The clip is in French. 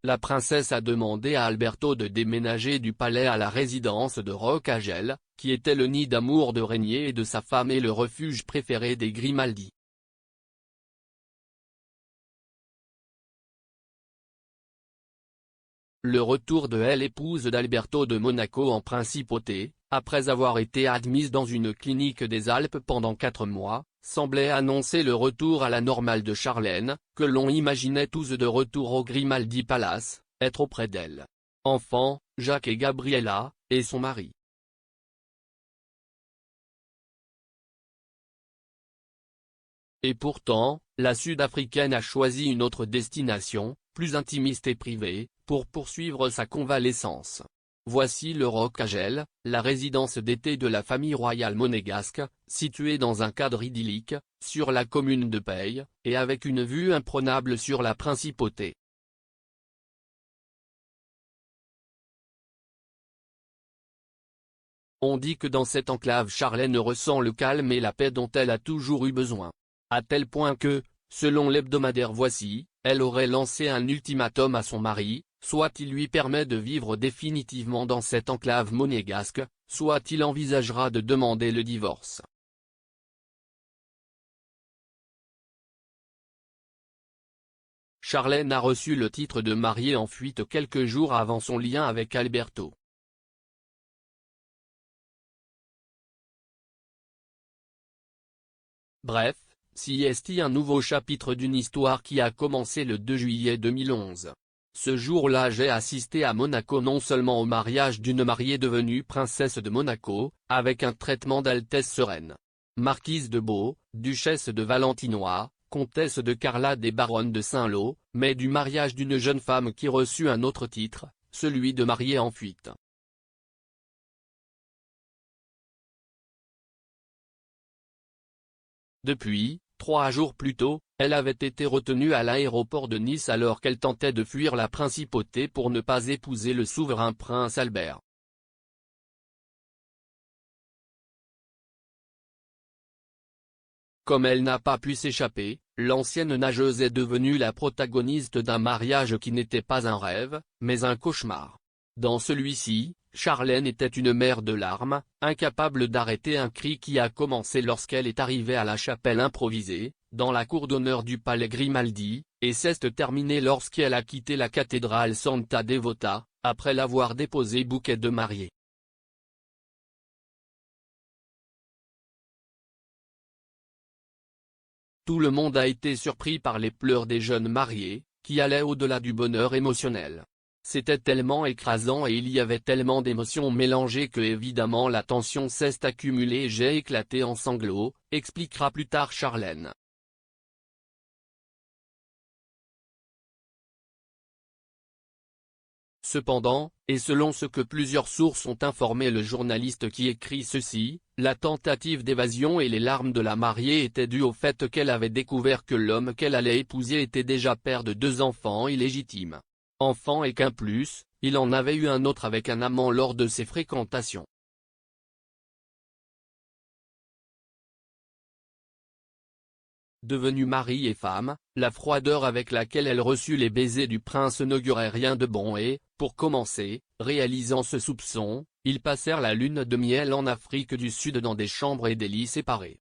la princesse a demandé à Alberto de déménager du palais à la résidence de Roccagel, qui était le nid d'amour de Régnier et de sa femme et le refuge préféré des Grimaldi. Le retour de l'épouse d'Alberto de Monaco en principauté, après avoir été admise dans une clinique des Alpes pendant 4 mois, semblait annoncer le retour à la normale de Charlène, que l'on imaginait tous de retour au Grimaldi Palace, être auprès d'elle. Enfants, Jacques et Gabriella, et son mari. Et pourtant, la Sud-Africaine a choisi une autre destination, plus intimiste et privée, pour poursuivre sa convalescence. Voici le Roccagel, la résidence d'été de la famille royale monégasque, située dans un cadre idyllique, sur la commune de Peille, et avec une vue imprenable sur la principauté. On dit que dans cette enclave Charlène ressent le calme et la paix dont elle a toujours eu besoin. À tel point que, selon l'hebdomadaire Voici, elle aurait lancé un ultimatum à son mari, soit il lui permet de vivre définitivement dans cette enclave monégasque, soit il envisagera de demander le divorce. Charlène a reçu le titre de mariée en fuite quelques jours avant son lien avec Alberto. Bref, si est un nouveau chapitre d'une histoire qui a commencé le 2 juillet 2011. Ce jour-là j'ai assisté à Monaco non seulement au mariage d'une mariée devenue princesse de Monaco, avec un traitement d'altesse sereine. Marquise de Beau, duchesse de Valentinois, comtesse de Carlade et baronne de Saint-Lô, mais du mariage d'une jeune femme qui reçut un autre titre, celui de mariée en fuite. Depuis, 3 jours plus tôt, elle avait été retenue à l'aéroport de Nice alors qu'elle tentait de fuir la principauté pour ne pas épouser le souverain prince Albert. Comme elle n'a pas pu s'échapper, l'ancienne nageuse est devenue la protagoniste d'un mariage qui n'était pas un rêve, mais un cauchemar. Dans celui-ci, Charlène était une mer de larmes, incapable d'arrêter un cri qui a commencé lorsqu'elle est arrivée à la chapelle improvisée, dans la cour d'honneur du palais Grimaldi, et s'est terminée lorsqu'elle a quitté la cathédrale Santa Devota, après l'avoir déposé bouquet de mariée. Tout le monde a été surpris par les pleurs des jeunes mariés, qui allaient au-delà du bonheur émotionnel. C'était tellement écrasant et il y avait tellement d'émotions mélangées que évidemment la tension s'est accumulée et j'ai éclaté en sanglots, expliquera plus tard Charlène. Cependant, et selon ce que plusieurs sources ont informé le journaliste qui écrit ceci, la tentative d'évasion et les larmes de la mariée étaient dues au fait qu'elle avait découvert que l'homme qu'elle allait épouser était déjà père de 2 enfants illégitimes. Enfant et qu'un plus, il en avait eu un autre avec un amant lors de ses fréquentations. Devenue mari et femme, la froideur avec laquelle elle reçut les baisers du prince n'augurait rien de bon et, pour commencer, réalisant ce soupçon, ils passèrent la lune de miel en Afrique du Sud dans des chambres et des lits séparés.